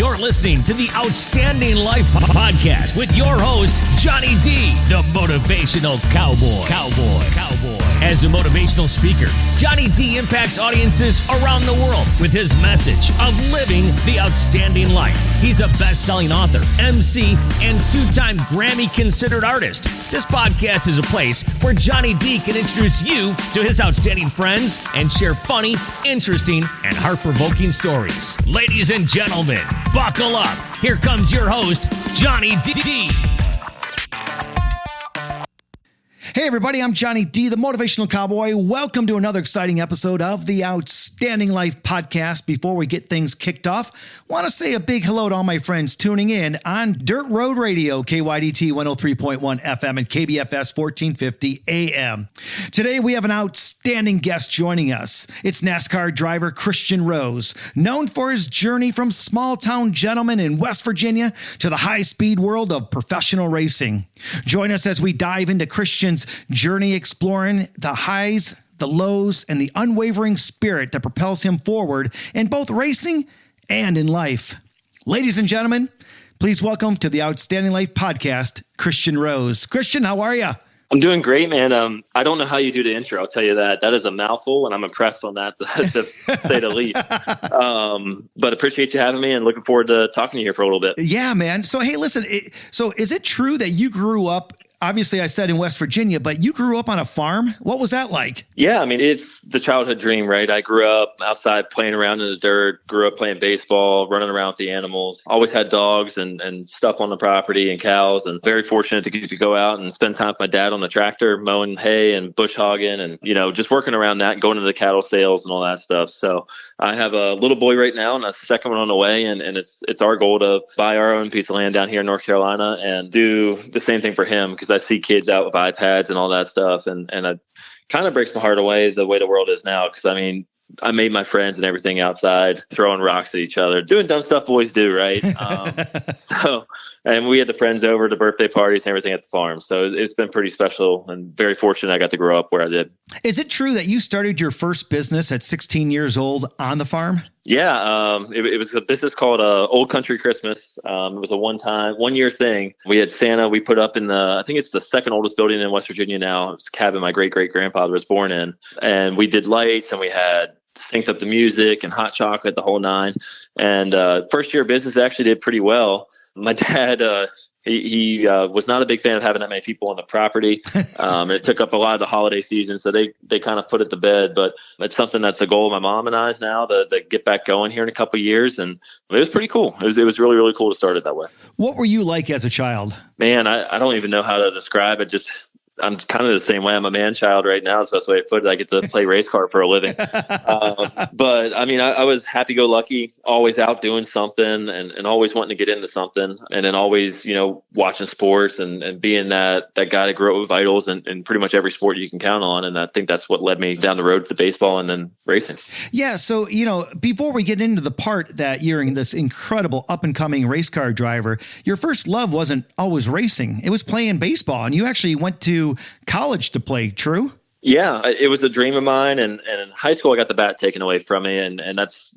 You're listening to the Outstanding Life Podcast with your host, Johnny D, the Motivational Cowboy. As a motivational speaker, Johnny D impacts audiences around the world with his message of living the outstanding life. He's a best-selling author, MC, and two-time Grammy-considered artist. This podcast is a place where Johnny D can introduce you to his outstanding friends and share funny, interesting, and heart-provoking stories. Ladies and gentlemen, buckle up. Here comes your host, Johnny D. Hey everybody, I'm Johnny D, the Motivational Cowboy. Welcome to another exciting episode of the Outstanding Life Podcast. Before we get things kicked off, I want to say a big hello to all my friends tuning in on Dirt Road Radio, KYDT 103.1 FM and KBFS 1450 AM. Today we have an outstanding guest joining us. It's NASCAR driver Christian Rose, known for his journey from small-town gentleman in West Virginia to the high-speed world of professional racing. Join us as we dive into Christian's journey exploring the highs, the lows, and the unwavering spirit that propels him forward in both racing and in life. Ladies and gentlemen, please welcome to the Outstanding Life Podcast, Christian Rose. Christian, how are you? I'm doing great, man. I don't know how you do the intro. I'll tell you that. That is a mouthful, and I'm impressed on that, to say the least. But appreciate you having me and looking forward to talking to you here for a little bit. Yeah, man. So, hey, listen, so is it true that you grew up, obviously I said in West Virginia, but you grew up on a farm? What was that like? Yeah, I mean, it's the childhood dream, right? I grew up outside playing around in the dirt, grew up playing baseball, running around with the animals, always had dogs and stuff on the property and cows, and very fortunate to get to go out and spend time with my dad on the tractor, mowing hay and bush hogging and, just working around that and going to the cattle sales and all that stuff. So I have a little boy right now and a second one on the way, and it's our goal to buy our own piece of land down here in North Carolina and do the same thing for him, because I see kids out with iPads and all that stuff. And it kind of breaks my heart away the way the world is now. Because, I mean, I made my friends and everything outside, throwing rocks at each other, doing dumb stuff boys do, right? And we had the friends over to birthday parties and everything at the farm. So it's been pretty special and very fortunate I got to grow up where I did. Is it true that you started your first business at 16 years old on the farm? Yeah, it was a business called Old Country Christmas. It was a one-year thing. We had Santa. We put up in I think it's the second oldest building in West Virginia now. It's a cabin my great-great-grandfather was born in. And we did lights and we had synced up the music and hot chocolate, the whole nine. And first year of business actually did pretty well. My dad, he was not a big fan of having that many people on the property. It took up a lot of the holiday season, so they kind of put it to bed. But it's something that's a goal of my mom and I's now to get back going here in a couple of years. And it was pretty cool. It was really, really cool to start it that way. What were you like as a child? Man, I don't even know how to describe it. I'm kind of the same way. I'm a man child right now. Is the best way to put it. I get to play race car for a living. But I mean, I was happy-go-lucky, always out doing something and always wanting to get into something. And then always, watching sports and being that guy to grow up with idols in pretty much every sport you can count on. And I think that's what led me down the road to baseball and then racing. Yeah. So, before we get into the part that you're this incredible up-and-coming race car driver, your first love wasn't always racing. It was playing baseball. And you actually went to college to play, true? Yeah, it was a dream of mine. And in high school, I got the bat taken away from me. And that's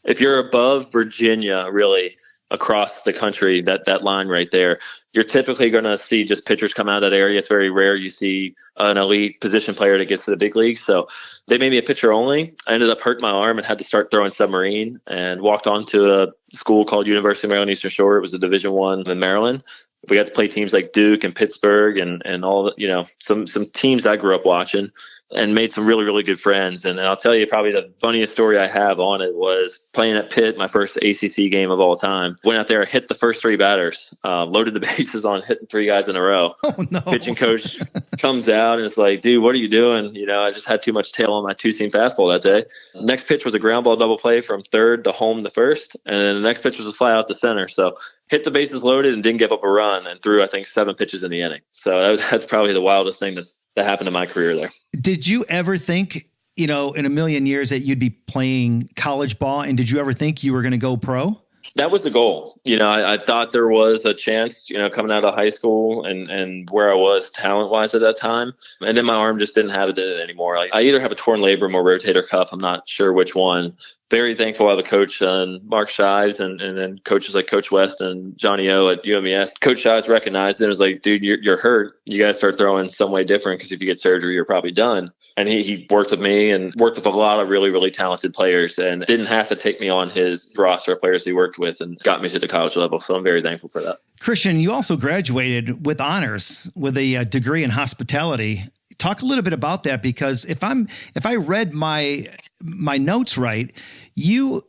if you're above Virginia, really across the country, that line right there, you're typically going to see just pitchers come out of that area. It's very rare you see an elite position player that gets to the big leagues. So they made me a pitcher only. I ended up hurting my arm and had to start throwing submarine and walked on to a school called University of Maryland Eastern Shore. It was a Division I in Maryland. We got to play teams like Duke and Pittsburgh and all the, some teams I grew up watching and made some really, really good friends. And I'll tell you, probably the funniest story I have on it was playing at Pitt, my first ACC game of all time. Went out there, hit the first three batters, loaded the bases on hitting three guys in a row. Oh, no. Pitching coach comes out and it's like, dude, what are you doing? I just had too much tail on my two-seam fastball that day. Next pitch was a ground ball double play from third to home the first. And then the next pitch was a fly out the center. So hit the bases loaded and didn't give up a run and threw, I think, 7 pitches in the inning. So that's probably the wildest thing that happened in my career there. Did you ever think, in a million years that you'd be playing college ball? And did you ever think you were going to go pro? That was the goal. I thought there was a chance, coming out of high school and where I was talent-wise at that time. And then my arm just didn't have it anymore. I either have a torn labrum or rotator cuff. I'm not sure which one. very thankful I have a coach, Mark Shives, and then coaches like Coach West and Johnny O at UMES. Coach Shives recognized it and was like, dude, you're hurt. You got to start throwing some way different, because if you get surgery, you're probably done. And he worked with me and worked with a lot of really, really talented players, and didn't have to take me on his roster of players he worked with, and got me to the college level. So I'm very thankful for that. Christian, you also graduated with honors with a degree in hospitality. Talk a little bit about that, because if I read my notes right, you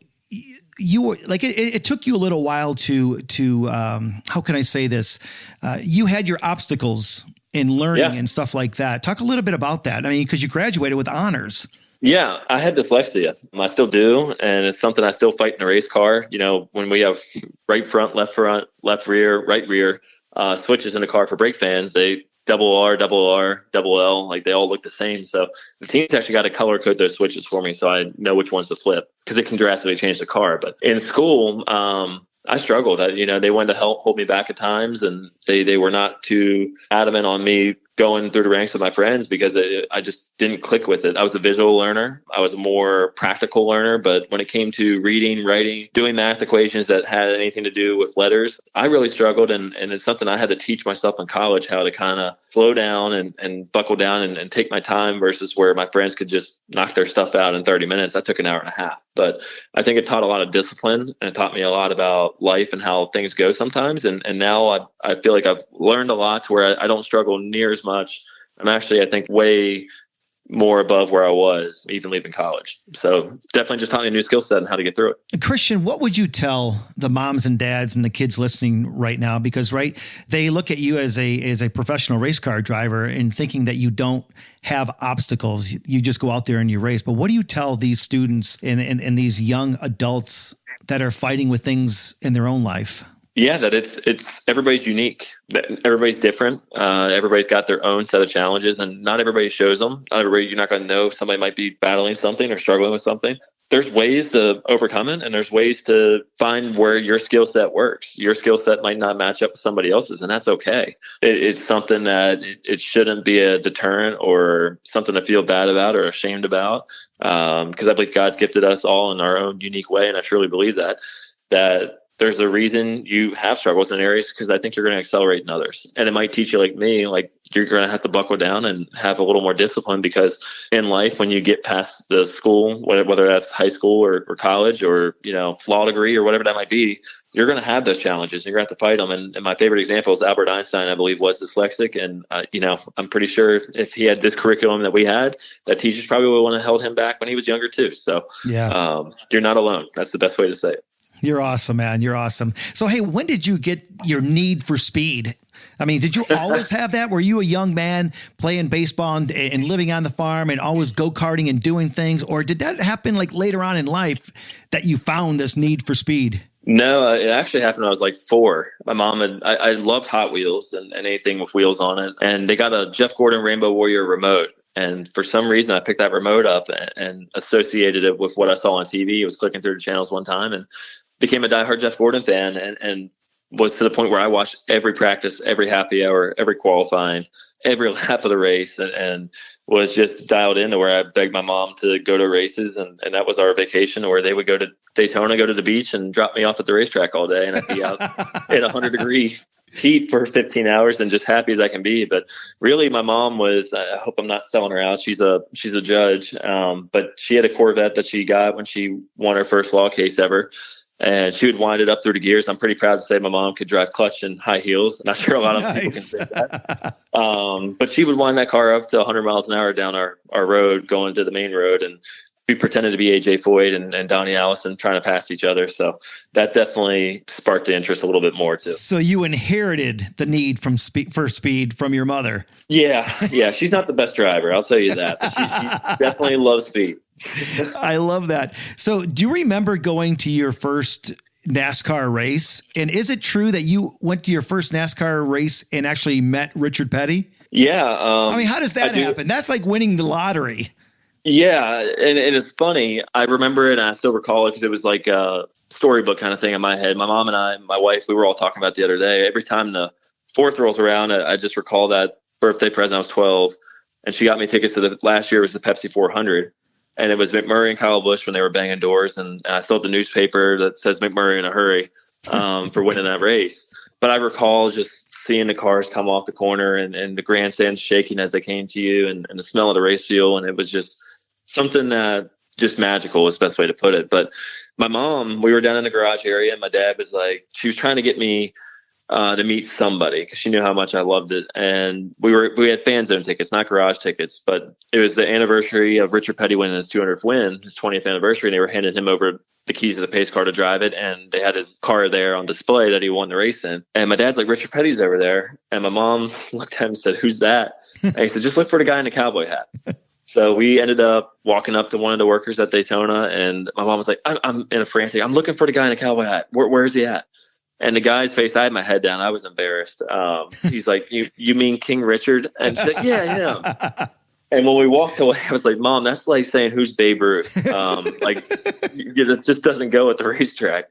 were like, it took you a little while to how can I say this? You had your obstacles in learning and stuff like that. Talk a little bit about that. I mean, because you graduated with honors. Yeah, I had dyslexia. I still do. And it's something I still fight in a race car. You know, when we have right front, left rear, right rear, switches in the car for brake fans, they double R, double L, like they all look the same. So the team's actually got to color code those switches for me, so I know which ones to flip, because it can drastically change the car. But in school, I struggled. They wanted to hold me back at times, and they were not too adamant on me going through the ranks with my friends, because I just didn't click with it. I was a visual learner. I was a more practical learner. But when it came to reading, writing, doing math equations that had anything to do with letters, I really struggled. And it's something I had to teach myself in college, how to kind of slow down and buckle down and take my time, versus where my friends could just knock their stuff out in 30 minutes. That took an hour and a half. But I think it taught a lot of discipline, and it taught me a lot about life and how things go sometimes. And now I feel like I've learned a lot to where I don't struggle near as much. I'm actually, I think, way more above where I was even leaving college. So definitely just taught me a new skill set and how to get through it. Christian, what would you tell the moms and dads and the kids listening right now? Because, right, they look at you as a professional race car driver and thinking that you don't have obstacles. You just go out there and you race. But what do you tell these students and these young adults that are fighting with things in their own life? Yeah, that it's everybody's unique. Everybody's different. Everybody's got their own set of challenges, and not everybody shows them. Not everybody, you're not going to know if somebody might be battling something or struggling with something. There's ways to overcome it, and there's ways to find where your skill set works. Your skill set might not match up with somebody else's, and that's okay. It's something that it shouldn't be a deterrent or something to feel bad about or ashamed about, because I believe God's gifted us all in our own unique way, and I truly believe that there's a reason you have struggles in areas, because I think you're going to accelerate in others. And it might teach you, like me, like you're going to have to buckle down and have a little more discipline, because in life, when you get past the school, whether that's high school or college or, law degree or whatever that might be, you're going to have those challenges and you're going to have to fight them. And my favorite example is Albert Einstein, I believe, was dyslexic. And, I'm pretty sure if he had this curriculum that we had, that teachers probably would want to held him back when he was younger too. So you're not alone. That's the best way to say it. You're awesome, man. You're awesome. So, hey, when did you get your need for speed? I mean, did you always have that? Were you a young man playing baseball and living on the farm and always go-karting and doing things? Or did that happen like later on in life that you found this need for speed? No, it actually happened when I was like 4. My mom I loved Hot Wheels and anything with wheels on it. And they got a Jeff Gordon Rainbow Warrior remote. And for some reason, I picked that remote up and associated it with what I saw on TV. I was clicking through the channels one time and became a diehard Jeff Gordon fan, and was to the point where I watched every practice, every happy hour, every qualifying, every lap of the race, and was just dialed into where I begged my mom to go to races. And that was our vacation, where they would go to Daytona, go to the beach, and drop me off at the racetrack all day. And I'd be out in 100-degree heat for 15 hours and just happy as I can be. But really, my mom was, I hope I'm not selling her out. She's a judge. But she had a Corvette that she got when she won her first law case ever. And she would wind it up through the gears. I'm pretty proud to say my mom could drive clutch in high heels. Not sure a lot of people can say that. But she would wind that car up to 100 miles an hour down our road, going to the main road. And we pretended to be AJ Foyt and Donnie Allison trying to pass each other. So that definitely sparked the interest a little bit more too. So you inherited the need for speed from your mother. Yeah. She's not the best driver, I'll tell you that. But she definitely loves speed. I love that. So do you remember going to your first NASCAR race? And is it true that you went to your first NASCAR race and actually met Richard Petty? Yeah. I mean, how does that happen? That's like winning the lottery. Yeah. And it's funny. I remember it and I still recall it because it was like a storybook kind of thing in my head. My mom and I, my wife, we were all talking about it the other day. Every time the 4th rolls around, I just recall that birthday present. I was 12 and she got me tickets to last year was the Pepsi 400. And it was McMurray and Kyle Busch when they were banging doors. And I still have the newspaper that says McMurray in a hurry for winning that race. But I recall just seeing the cars come off the corner and the grandstands shaking as they came to you, and the smell of the race fuel. And it was just something that just magical is the best way to put it. But my mom, we were down in the garage area, and my dad was like, she was trying to get me to meet somebody because she knew how much I loved it. And we had fan zone tickets, not garage tickets, but it was the anniversary of Richard Petty winning his 200th win, his 20th anniversary. And they were handing him over the keys of the pace car to drive it. And they had his car there on display that he won the race in. And my dad's like, Richard Petty's over there. And my mom looked at him and said, who's that? And he said, just look for the guy in the cowboy hat. So we ended up walking up to one of the workers at Daytona, and my mom was like, I'm in a frantic. I'm looking for the guy in the cowboy hat. Where's he at? And the guy's face, I had my head down. I was embarrassed. He's like, you mean King Richard? And she's like, yeah, him. And when we walked away, I was like, Mom, that's like saying who's Babe Ruth. It just doesn't go at the racetrack.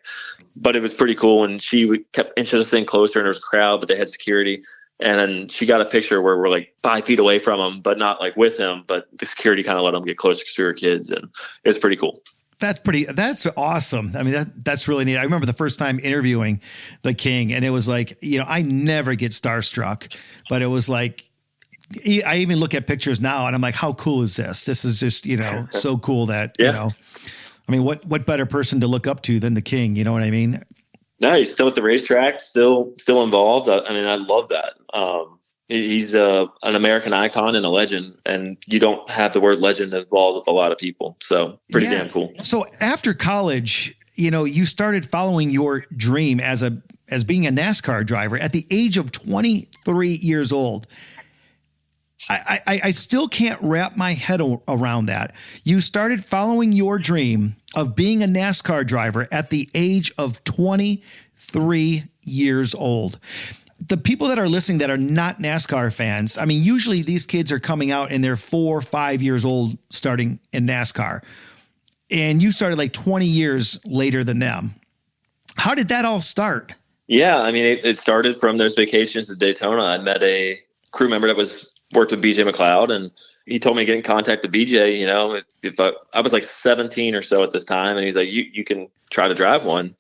But it was pretty cool. And she kept inching us in closer, and there was a crowd, but they had security. And then she got a picture where we're like 5 feet away from him, but not like with him. But the security kind of let them get closer because we were kids, and it was pretty cool. That's awesome. I mean, that's really neat. I remember the first time interviewing the King, and it was like, I never get starstruck, but it was like, I even look at pictures now and I'm like, how cool is this? This is just, so cool that, I mean, what better person to look up to than the King? You know what I mean? No, he's still at the racetrack, still involved. I mean, I love that. He's an American icon and a legend, and you don't have the word legend involved with a lot of people. So pretty damn cool. So after college, you started following your dream as being a NASCAR driver at the age of 23 years old. I still can't wrap my head around that. You started following your dream of being a NASCAR driver at the age of 23 years old. The people that are listening that are not NASCAR fans, I mean, usually these kids are coming out and they're 4 or 5 years old starting in NASCAR. And you started like 20 years later than them. How did that all start? Yeah, I mean, it started from those vacations to Daytona. I met a crew member that worked with BJ McLeod, and he told me to get in contact with BJ. If I was like 17 or so at this time, and he's like, you can try to drive one.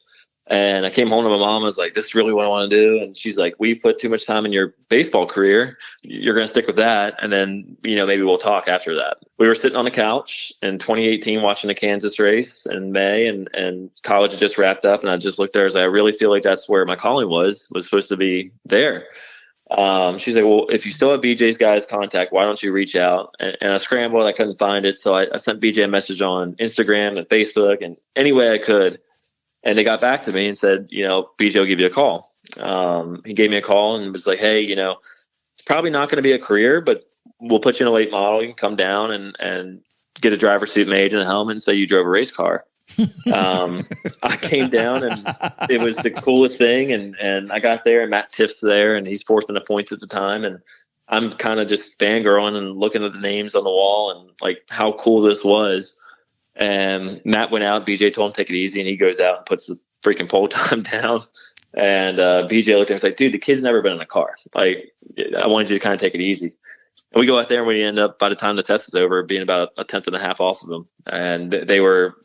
And I came home to my mom. I was like, this is really what I want to do. And she's like, we've put too much time in your baseball career. You're going to stick with that. And then, maybe we'll talk after that. We were sitting on the couch in 2018 watching the Kansas race in May, and college had just wrapped up. And I just looked there. I was like, I really feel like that's where my calling was supposed to be there. She's like, well, if you still have BJ's guys' contact, why don't you reach out? And I scrambled. I couldn't find it. So I sent BJ a message on Instagram and Facebook and any way I could. And they got back to me and said, BJ will give you a call. He gave me a call and was like, hey, it's probably not going to be a career, but we'll put you in a late model. You can come down and get a driver suit made and a helmet and say you drove a race car. I came down and it was the coolest thing. And I got there and Matt Tiff's there and he's fourth in the points at the time. And I'm kind of just fangirling and looking at the names on the wall and like how cool this was. And Matt went out, BJ told him take it easy, and he goes out and puts the freaking pole time down. And BJ looked at him and was like, dude, the kid's never been in a car. Like, I wanted you to kind of take it easy. And we go out there and we end up, by the time the test is over, being about a tenth and a half off of them. And they were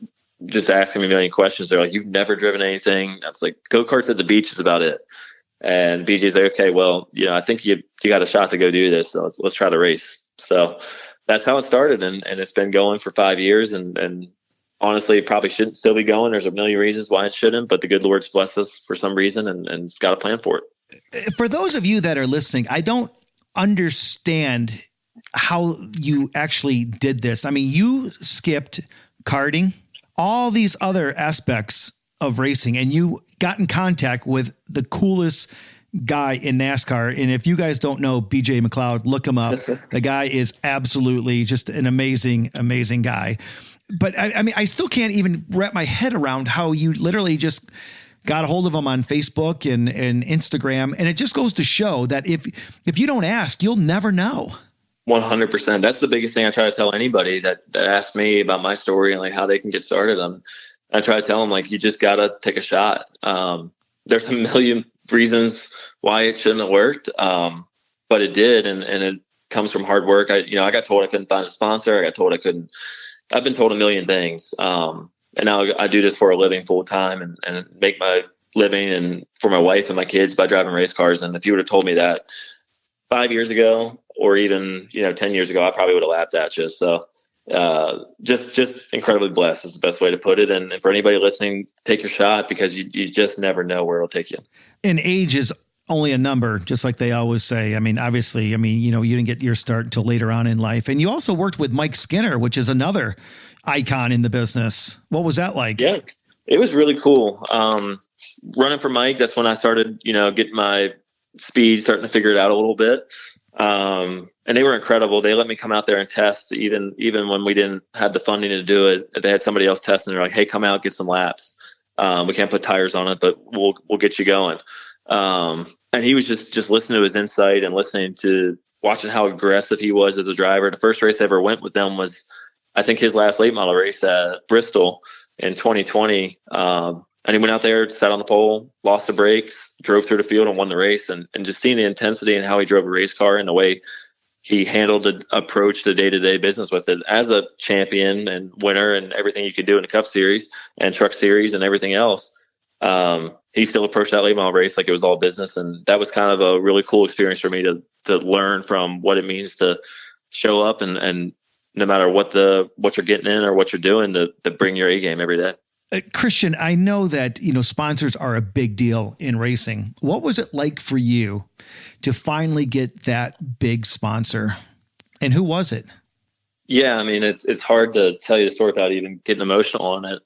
just asking me a million questions. They're like, you've never driven anything? I was like, go-karts at the beach is about it. And BJ's like, okay, well, I think you got a shot to go do this. So let's try the race. So that's how it started. And it's been going for 5 years. And honestly, it probably shouldn't still be going. There's a million reasons why it shouldn't, but the good Lord's blessed us for some reason and it's got a plan for it. For those of you that are listening, I don't understand how you actually did this. I mean, you skipped karting, all these other aspects of racing, and you got in contact with the coolest guy in NASCAR. And if you guys don't know BJ McLeod, look him up. The guy is absolutely just an amazing, amazing guy. But I mean, I still can't even wrap my head around how you literally just got a hold of him on Facebook and Instagram. And it just goes to show that if you don't ask, you'll never know. 100%. That's the biggest thing I try to tell anybody that asks me about my story and like how they can get started. I try to tell them, like, you just got to take a shot. There's a million reasons why it shouldn't have worked. But it did. And it comes from hard work. I got told I couldn't find a sponsor. I got told I couldn't I've been told a million things. And now I do this for a living full time and make my living and for my wife and my kids by driving race cars. And if you would have told me that 5 years ago or even, 10 years ago, I probably would have laughed at you. So just incredibly blessed is the best way to put it. And for anybody listening, take your shot because you just never know where it'll take you. And age is only a number, just like they always say. I mean, obviously, you didn't get your start until later on in life. And you also worked with Mike Skinner, which is another icon in the business. What was that like? Yeah, it was really cool. Running for Mike, that's when I started, getting my speed, starting to figure it out a little bit. And they were incredible. They let me come out there and test even when we didn't have the funding to do it. They had somebody else testing. They're like, hey, come out, get some laps. We can't put tires on it, but we'll get you going. And he was just listening to his insight and watching how aggressive he was as a driver. The first race I ever went with them was, I think, his last late model race at Bristol in 2020. And he went out there, sat on the pole, lost the brakes, drove through the field and won the race. And just seeing the intensity and how he drove a race car and the way he handled the approach to day-to-day business with it as a champion and winner and everything you could do in the Cup Series and Truck Series and everything else. He still approached that late model race like it was all business. And that was kind of a really cool experience for me to learn from what it means to show up and no matter what you're getting in or what you're doing to bring your A game every day. Christian, I know that, sponsors are a big deal in racing. What was it like for you to finally get that big sponsor? And who was it? Yeah, I mean, it's hard to tell you the story without even getting emotional on it.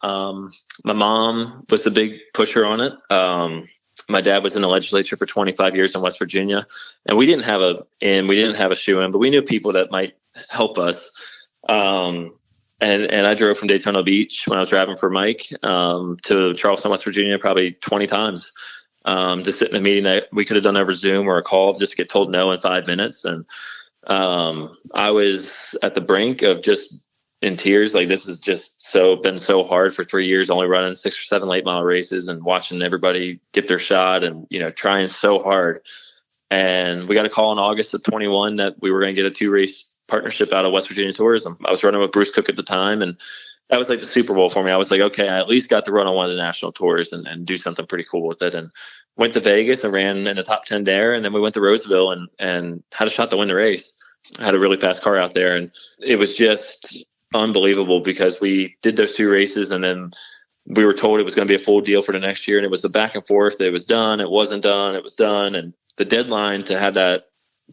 My mom was the big pusher on it. My dad was in the legislature for 25 years in West Virginia, and we didn't have a shoe-in, but we knew people that might help us. And I drove from Daytona Beach when I was driving for Mike to Charleston, West Virginia, probably 20 times to sit in a meeting that we could have done over Zoom or a call just to get told no in 5 minutes. And I was at the brink of just in tears. Like, this has just been so hard for 3 years, only running 6 or 7 late model races and watching everybody get their shot and, trying so hard. And we got a call in August of 21 that we were going to get a 2-race partnership out of West Virginia Tourism. I was running with Bruce Cook at the time, and that was like the Super Bowl for me. I was like, okay, I at least got to run on one of the national tours and do something pretty cool with it. And went to Vegas and ran in the top 10 there. And then we went to Roseville and had a shot to win the race. I had a really fast car out there, and it was just unbelievable because we did those 2 races and then we were told it was going to be a full deal for the next year. And it was the back and forth. It was done. It wasn't done. It was done. And the deadline to have that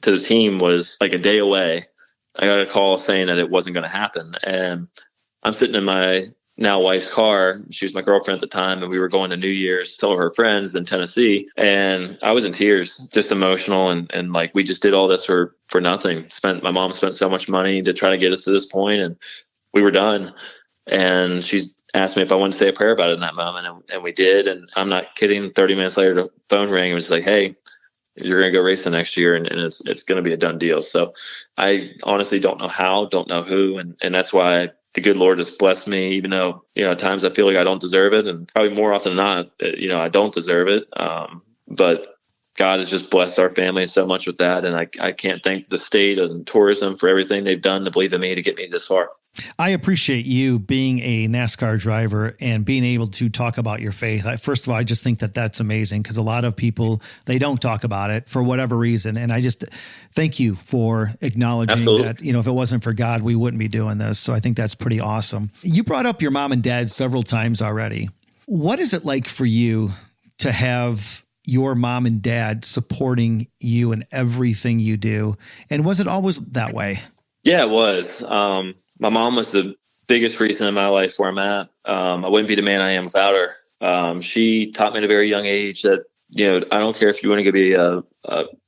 to the team was like a day away. I got a call saying that it wasn't going to happen. And I'm sitting in my now wife's car. She was my girlfriend at the time. And we were going to New Year's, some of her friends in Tennessee. And I was in tears, just emotional. And like, we just did all this for nothing. My mom spent so much money to try to get us to this point, and we were done. And she asked me if I wanted to say a prayer about it in that moment. And we did. And I'm not kidding. 30 minutes later, the phone rang. It was like, hey, you're going to go racing next year, and it's going to be a done deal. So I honestly don't know how, don't know who. And that's why the good Lord has blessed me, even though, at times I feel like I don't deserve it. And probably more often than not, I don't deserve it. But God has just blessed our family so much with that. And I can't thank the state and tourism for everything they've done to believe in me to get me this far. I appreciate you being a NASCAR driver and being able to talk about your faith. First of all, I just think that that's amazing because a lot of people, they don't talk about it for whatever reason. And I just thank you for acknowledging Absolutely. that, if it wasn't for God, we wouldn't be doing this. So I think that's pretty awesome. You brought up your mom and dad several times already. What is it like for you to have your mom and dad supporting you in everything you do? And was it always that way? Yeah, it was. My mom was the biggest reason in my life where I'm at. I wouldn't be the man I am without her. She taught me at a very young age that, I don't care if you want to be a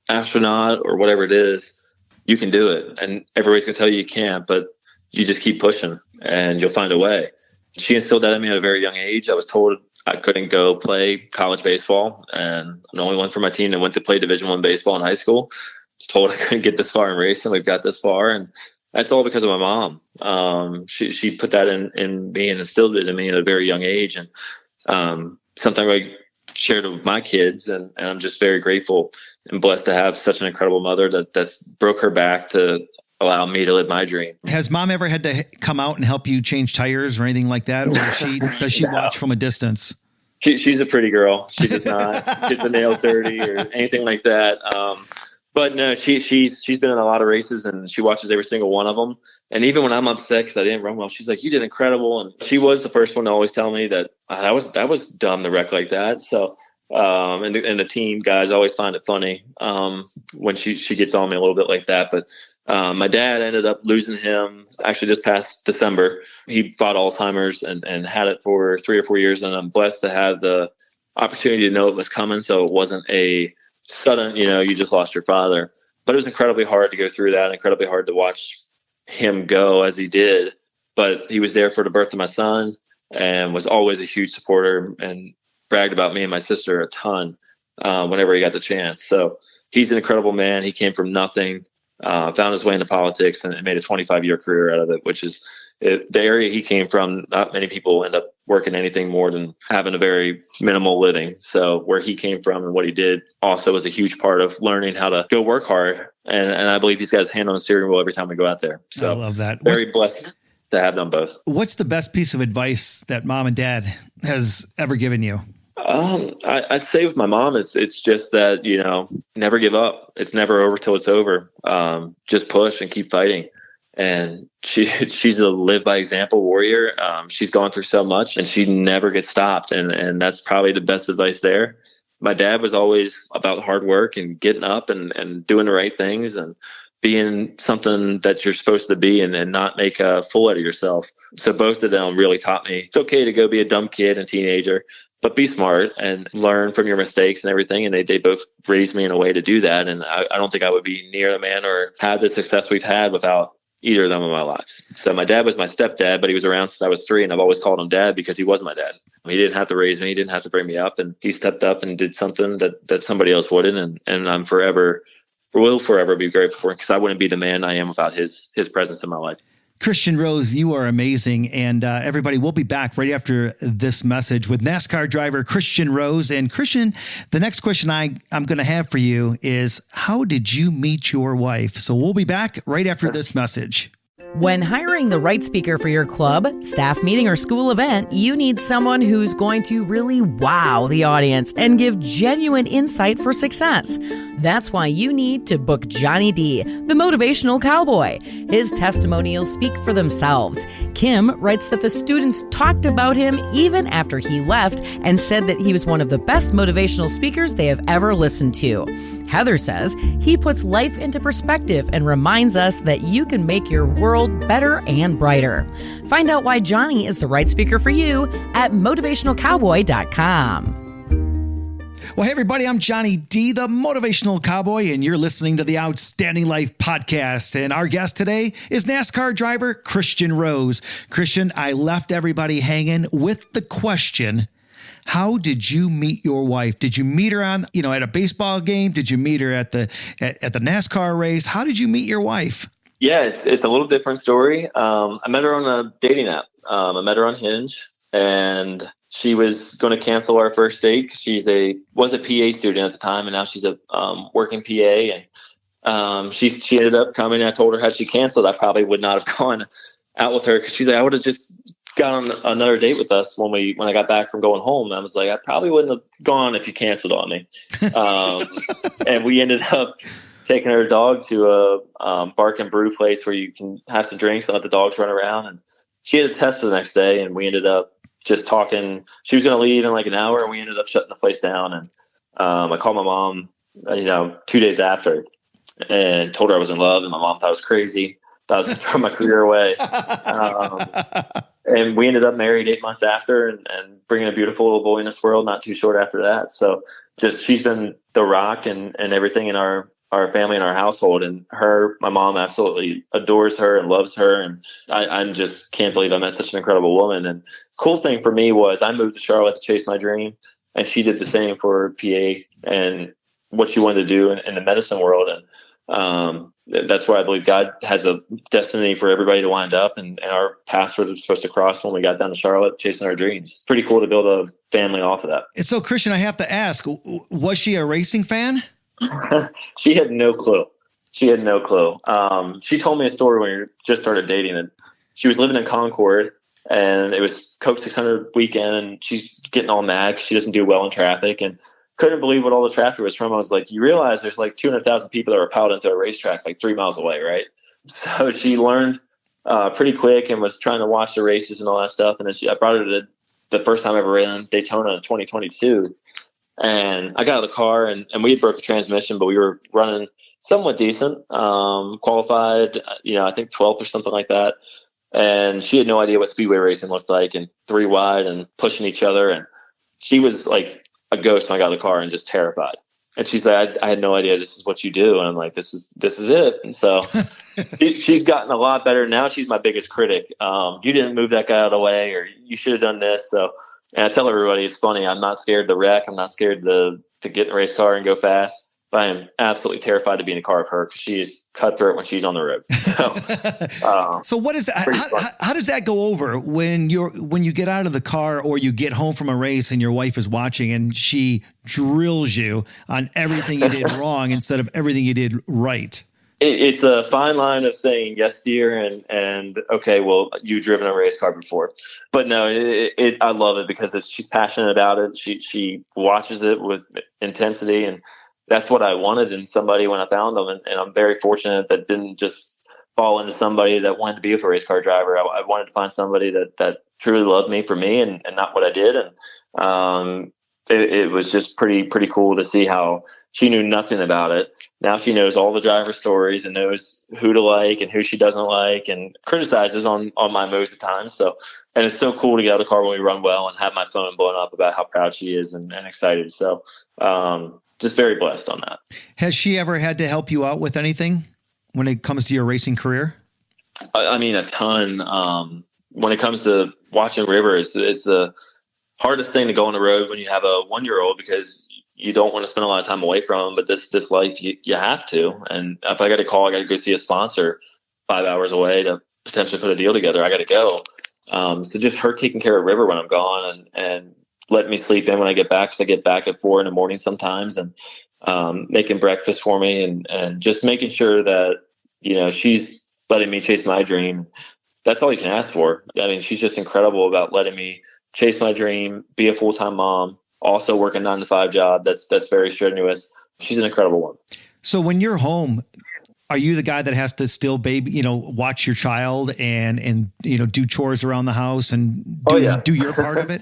astronaut or whatever it is, you can do it. And everybody's going to tell you can't, but you just keep pushing and you'll find a way. She instilled that in me at a very young age. I was told I couldn't go play college baseball, and I'm the only one from my team that went to play Division I baseball in high school. I was told I couldn't get this far in racing. We've got this far, and that's all because of my mom. She put that in me and instilled it in me at a very young age, and something I shared it with my kids, and I'm just very grateful and blessed to have such an incredible mother that's broke her back to allow me to live my dream. Has mom ever had to come out and help you change tires or anything like that? Or does she watch from a distance? She's a pretty girl. She does not get the nails dirty or anything like that. But no, she's been in a lot of races and she watches every single one of them. And even when I'm upset because I didn't run well, she's like, "You did incredible." And she was the first one to always tell me that that was dumb to wreck like that. So, and the team guys always find it funny when she gets on me a little bit like that. But my dad ended up losing him actually just past December. He fought Alzheimer's and had it for 3 or 4 years. And I'm blessed to have the opportunity to know it was coming. So it wasn't a sudden, you just lost your father. But it was incredibly hard to go through that, incredibly hard to watch him go as he did. But he was there for the birth of my son and was always a huge supporter and bragged about me and my sister a ton whenever he got the chance. So he's an incredible man. He came from nothing, found his way into politics and made a 25-year career out of it, which is the area he came from. Not many people end up working anything more than having a very minimal living. So where he came from and what he did also was a huge part of learning how to go work hard. And I believe he's got his hand on the steering wheel every time we go out there. So I love that. Very blessed to have them both. What's the best piece of advice that mom and dad has ever given you? I'd say with my mom, it's just that, never give up. It's never over till it's over. Just push and keep fighting. And she's a live by example warrior. She's gone through so much and she never gets stopped. And that's probably the best advice there. My dad was always about hard work and getting up and doing the right things and being something that you're supposed to be and not make a fool out of yourself. So both of them really taught me it's okay to go be a dumb kid and teenager, but be smart and learn from your mistakes and everything. And they both raised me in a way to do that. And I don't think I would be near the man or have the success we've had without either of them in my lives. So my dad was my stepdad, but he was around since I was 3, and I've always called him dad because he was my dad. He didn't have to raise me. He didn't have to bring me up, and he stepped up and did something that somebody else wouldn't. And I'm will forever be grateful for him because I wouldn't be the man I am without his presence in my life. Christian Rose, you are amazing. And everybody, we'll be back right after this message with NASCAR driver Christian Rose. And Christian, the next question I'm going to have for you is, how did you meet your wife? So we'll be back right after this message. When hiring the right speaker for your club, staff meeting, or school event, you need someone who's going to really wow the audience and give genuine insight for success. That's why you need to book Johnny D, the Motivational Cowboy. His testimonials speak for themselves. Kim writes that the students talked about him even after he left and said that he was one of the best motivational speakers they have ever listened to. Heather says he puts life into perspective and reminds us that you can make your world better and brighter. Find out why Johnny is the right speaker for you at motivationalcowboy.com. Well, hey, everybody, I'm Johnny D, the Motivational Cowboy, and you're listening to the Outstanding Life podcast. And our guest today is NASCAR driver Christian Rose. Christian, I left everybody hanging with the question, how did you meet your wife? Did you meet her at a baseball game? Did you meet her at the NASCAR race? How did you meet your wife? Yeah, it's a little different story. I met her on a dating app. I met her on Hinge, and she was going to cancel our first date. She was a PA student at the time, and now she's a working PA. And she ended up coming. I told her had she canceled, I probably would not have gone out with her because she's like, I would have just got on another date with us when I got back from going home. And I was like, I probably wouldn't have gone if you canceled on me. And we ended up taking her dog to a bark and brew place where you can have some drinks and let the dogs run around. And she had a test the next day, and we ended up just talking. She was going to leave in like an hour, and we ended up shutting the place down. And I called my mom, 2 days after, and told her I was in love. And my mom thought I was crazy. Thought I was going to throw my career away. And we ended up married 8 months after and bringing a beautiful little boy in this world not too short after that. So she's been the rock and everything in our family and our household. And my mom absolutely adores her and loves her. And I just can't believe I met such an incredible woman. And cool thing for me was I moved to Charlotte to chase my dream. And she did the same for PA and what she wanted to do in the medicine world. And that's where I believe God has a destiny for everybody to wind up, and our paths were supposed to cross when we got down to Charlotte chasing our dreams. Pretty cool to build a family off of that. So, Christian, I have to ask, was she a racing fan? She had no clue. She had no clue. She told me a story when we just started dating, and she was living in Concord, and it was Coke 600 weekend, and she's getting all mad 'cause she doesn't do well in traffic and couldn't believe what all the traffic was from. I was like, you realize there's like 200,000 people that are piled into a racetrack like 3 miles away, right? So she learned pretty quick and was trying to watch the races and all that stuff. And then I brought her to the first time I ever ran Daytona in 2022. And I got out of the car and we had broke a transmission, but we were running somewhat decent, qualified, I think 12th or something like that. And she had no idea what speedway racing looked like, and 3 wide and pushing each other. And she was like a ghost when I got in the car and just terrified. And she's like, I had no idea this is what you do. And I'm like, this is it. And so she's gotten a lot better. Now she's my biggest critic. You didn't move that guy out of the way, or you should have done this. So, and I tell everybody, it's funny. I'm not scared to wreck. I'm not scared to get in a race car and go fast. But I am absolutely terrified to be in a car with her because she is cutthroat when she's on the road. So what is that? How does that go over when you get out of the car or you get home from a race and your wife is watching and she drills you on everything you did wrong instead of everything you did right? It's a fine line of saying yes, dear, and okay, well, you've driven a race car before, but no, I love it because she's passionate about it. She watches it with intensity, and that's what I wanted in somebody when I found them. And I'm very fortunate that didn't just fall into somebody that wanted to be a race car driver. I wanted to find somebody that truly loved me for me and not what I did. And it was just pretty cool to see how she knew nothing about it. Now she knows all the driver stories and knows who to like and who she doesn't like, and criticizes on my moves at times. So, and it's so cool to get out of the car when we run well and have my phone blowing up about how proud she is and excited. So, just very blessed on that. Has she ever had to help you out with anything when it comes to your racing career? I mean, a ton. When it comes to watching River, it's the hardest thing to go on the road when you have a 1-year-old, because you don't want to spend a lot of time away from them. But this life, you have to. And if I got a call, I got to go see a sponsor 5 hours away to potentially put a deal together, I got to go. So just her taking care of River when I'm gone and letting me sleep in when I get back, because I get back at 4 a.m. sometimes, and making breakfast for me and just making sure that, she's letting me chase my dream. That's all you can ask for. I mean, she's just incredible about letting me chase my dream, be a full-time mom, also work a 9-to-5 job. That's very strenuous. She's an incredible one. So when you're home, are you the guy that has to still watch your child and do chores around the house and do your part of it?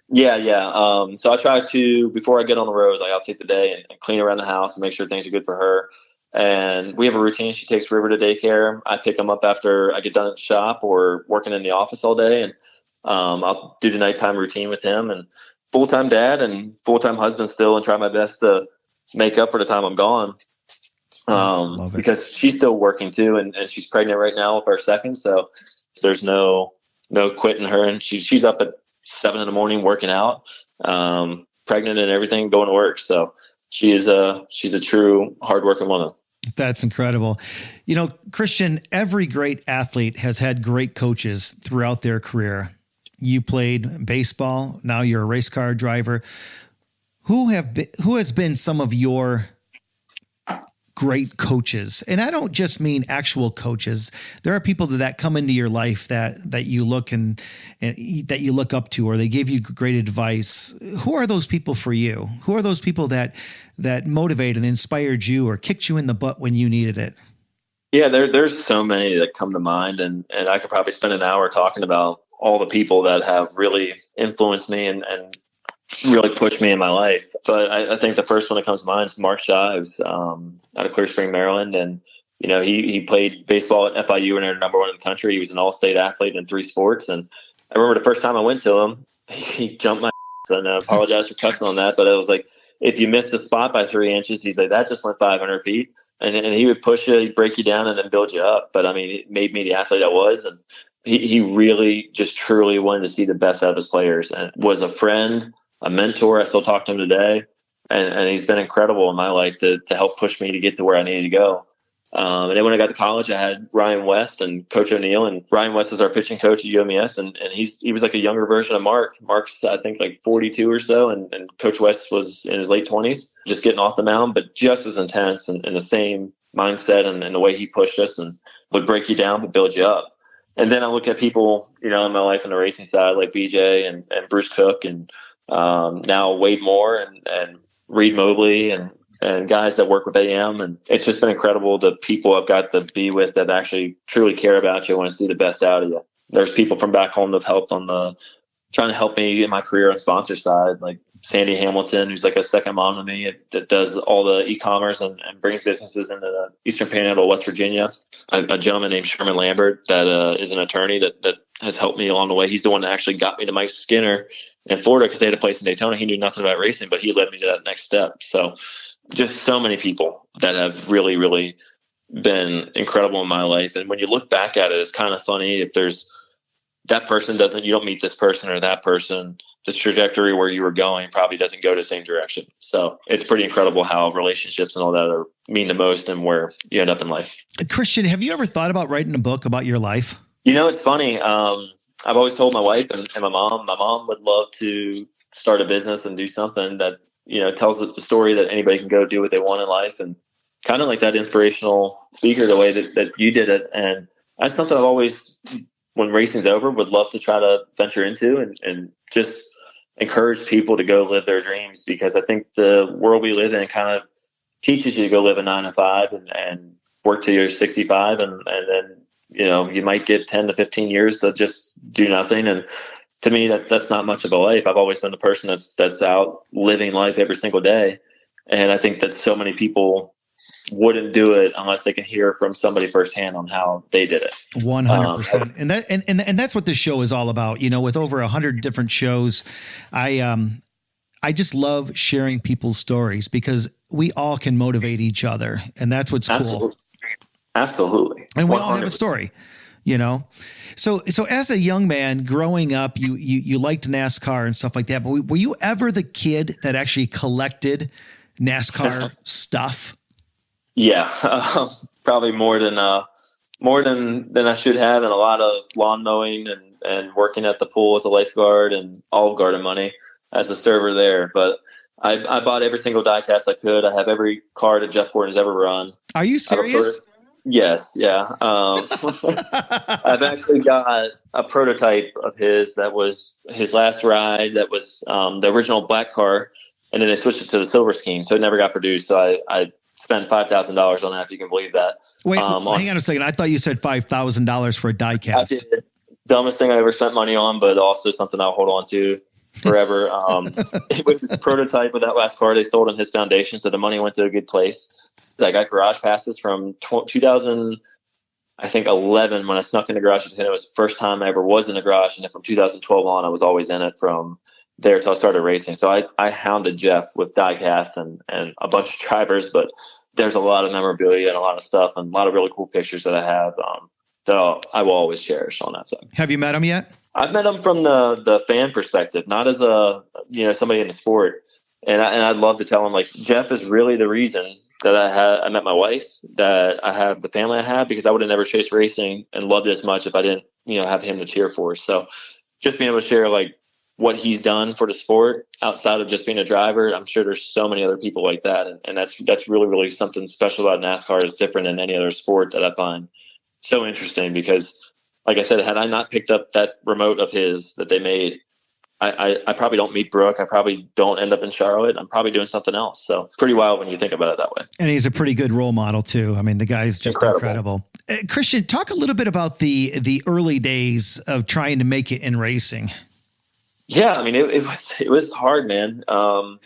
Yeah. So I try to, before I get on the road, I'll take the day and clean around the house and make sure things are good for her. And we have a routine. She takes River to daycare. I pick him up after I get done at the shop or working in the office all day. And I'll do the nighttime routine with him, and full-time dad and full-time husband still, and try my best to make up for the time I'm gone. Because she's still working too. And she's pregnant right now with our second. So there's no quitting her. And she's up at 7 a.m. working out, pregnant and everything, going to work. So she's a true hardworking woman. That's incredible. Christian, every great athlete has had great coaches throughout their career. You played baseball. Now you're a race car driver. Who has been some of your great coaches? And I don't just mean actual coaches. There are people that come into your life that you look and that you look up to, or they give you great advice. Who are those people for you? Who are those people that motivated and inspired you or kicked you in the butt when you needed it? Yeah, there's so many that come to mind, and I could probably spend an hour talking about all the people that have really influenced me and really pushed me in my life. But I think the first one that comes to mind is Mark Shives, out of Clear Spring, Maryland. And, he played baseball at FIU and they're number 1 in the country. He was an all-state athlete in 3 sports. And I remember the first time I went to him, he jumped my and I apologize for cussing on that. But it was like, if you missed a spot by 3 inches, he's like, that just went 500 feet. And he would push you, he'd break you down and then build you up. But I mean, it made me the athlete I was. And he really just truly wanted to see the best out of his players, and was a friend, a mentor. I still talk to him today, and he's been incredible in my life to help push me to get to where I needed to go. And then when I got to college, I had Ryan West and Coach O'Neill, and Ryan West was our pitching coach at UMES, and he was like a younger version of Mark. Mark's, I think, like 42 or so, and Coach West was in his late 20s, just getting off the mound, but just as intense and the same mindset and the way he pushed us and would break you down, but build you up. And then I look at people, in my life on the racing side, like BJ and Bruce Cook and now Wade Moore and Reed Mobley and guys that work with AM. And it's just been incredible, the people I've got to be with that actually truly care about you, want to see the best out of you. There's people from back home that have helped trying to help me in my career on sponsor side, like Sandy Hamilton, who's like a second mom to me, that does all the e-commerce and brings businesses into the Eastern Panhandle, West Virginia. A gentleman named Sherman Lambert that is an attorney that has helped me along the way. He's the one that actually got me to Mike Skinner in Florida because they had a place in Daytona. He knew nothing about racing, but he led me to that next step. So just so many people that have really, really been incredible in my life. And when you look back at it, it's kind of funny if there's that person you don't meet this person or that person, this trajectory where you were going probably doesn't go the same direction. So it's pretty incredible how relationships and all that mean the most and where you end up in life. Christian, have you ever thought about writing a book about your life? It's funny. I've always told my wife and my mom would love to start a business and do something that, tells the story that anybody can go do what they want in life, and kind of like that inspirational speaker, the way that you did it. And that's something I've always, when racing's over, would love to try to venture into and just encourage people to go live their dreams, because I think the world we live in kind of teaches you to go live a 9 to 5 and work till you're 65. And then, you might get 10 to 15 years to just do nothing. And to me, that's not much of a life. I've always been the person that's out living life every single day. And I think that so many people wouldn't do it unless they can hear from somebody firsthand on how they did it. 100%. And that's what this show is all about. With over 100 different shows, I just love sharing people's stories because we all can motivate each other. And that's what's cool. Absolutely. And we 100%. all have a story, So as a young man growing up, you liked NASCAR and stuff like that, but were you ever the kid that actually collected NASCAR stuff? Yeah, probably more than I should have, and a lot of lawn mowing and working at the pool as a lifeguard and Olive Garden money as a server there. But I bought every single diecast I could. I have every car that Jeff Gordon's ever run. Are you serious? Yes, yeah. I've actually got a prototype of his that was his last ride. That was the original black car, and then they switched it to the silver scheme, so it never got produced. So I spent $5,000 on that, if you can believe that. Wait, hang on a second. I thought you said $5,000 for a die cast. I did. Dumbest thing I ever spent money on, but also something I'll hold on to forever. It was a prototype of that last car they sold in his foundation, so the money went to a good place. I got garage passes from 2011 when I snuck in the garage. It was the first time I ever was in the garage, and then from 2012 on, I was always in it from there till I started racing. So I hounded Jeff with diecast and a bunch of drivers, but there's a lot of memorabilia and a lot of stuff and a lot of really cool pictures that I have that I will always cherish on that side. Have you met him yet? I've met him from the fan perspective, not as somebody in the sport. And I'd love to tell him, like, Jeff is really the reason that I met my wife, that I have the family I have, because I would have never chased racing and loved it as much if I didn't, have him to cheer for. So just being able to share like what he's done for the sport outside of just being a driver, I'm sure there's so many other people like that. And that's really, really something special about NASCAR. Is different than any other sport that I find so interesting, because like I said, had I not picked up that remote of his that they made, I probably don't meet Brooke. I probably don't end up in Charlotte. I'm probably doing something else. So it's pretty wild when you think about it that way. And he's a pretty good role model too. I mean, the guy's just incredible. Christian, talk a little bit about the early days of trying to make it in racing. Yeah, I mean, it was hard, man.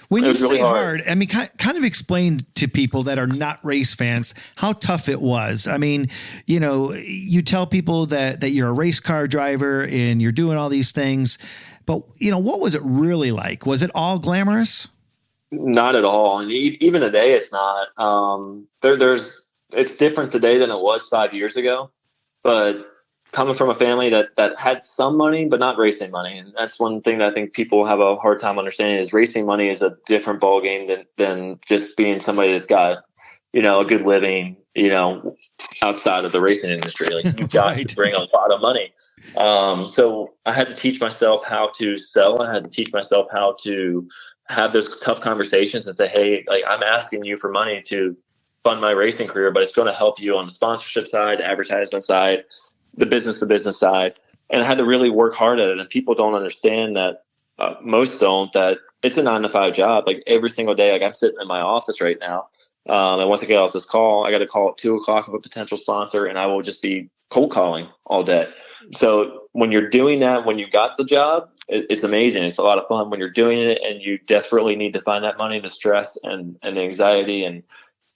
When you say hard, I mean, kind of explain to people that are not race fans how tough it was. I mean, you tell people that you're a race car driver and you're doing all these things, but what was it really like? Was it all glamorous? Not at all. And even today, it's not. It's different today than it was 5 years ago, but coming from a family that had some money, but not racing money. And that's one thing that I think people have a hard time understanding, is racing money is a different ballgame than just being somebody that's got, a good living, outside of the racing industry. Like, you've got to bring a lot of money. So I had to teach myself how to sell. I had to teach myself how to have those tough conversations and say, hey, like, I'm asking you for money to fund my racing career, but it's going to help you on the sponsorship side, the advertisement side, the business to business side. And I had to really work hard at it. And people don't understand that, most don't, that it's a 9-to-5 job. Like every single day, like I'm sitting in my office right now. And once I get off this call, I got a call at 2:00 of a potential sponsor, and I will just be cold calling all day. So when you're doing that, when you got the job, it's amazing. It's a lot of fun when you're doing it and you desperately need to find that money, the stress and the anxiety and,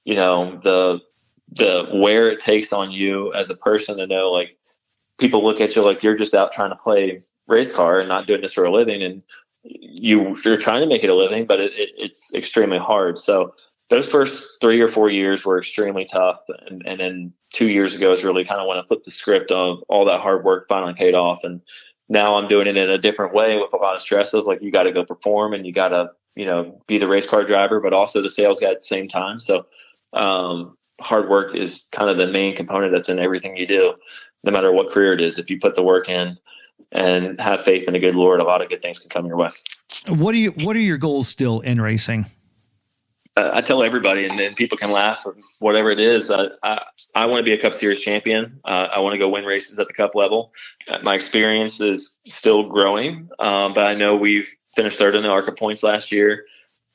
you know, the wear it takes on you as a person to know, like, people look at you like you're just out trying to play race car and not doing this for a living. And you're trying to make it a living, but it's extremely hard. So those first 3 or 4 years were extremely tough. And then 2 years ago is really kind of when I flipped the script of all that hard work finally paid off. And now I'm doing it in a different way with a lot of stress of like, you got to go perform and you got to, you know, be the race car driver, but also the sales guy at the same time. So hard work is kind of the main component that's in everything you do, no matter what career it is. If you put the work in and have faith in a good Lord, a lot of good things can come your way. What are your goals still in racing? I tell everybody, and then people can laugh or whatever it is. I want to be a Cup Series champion. I want to go win races at the Cup level. My experience is still growing, but I know we've finished third in the ARCA points last year.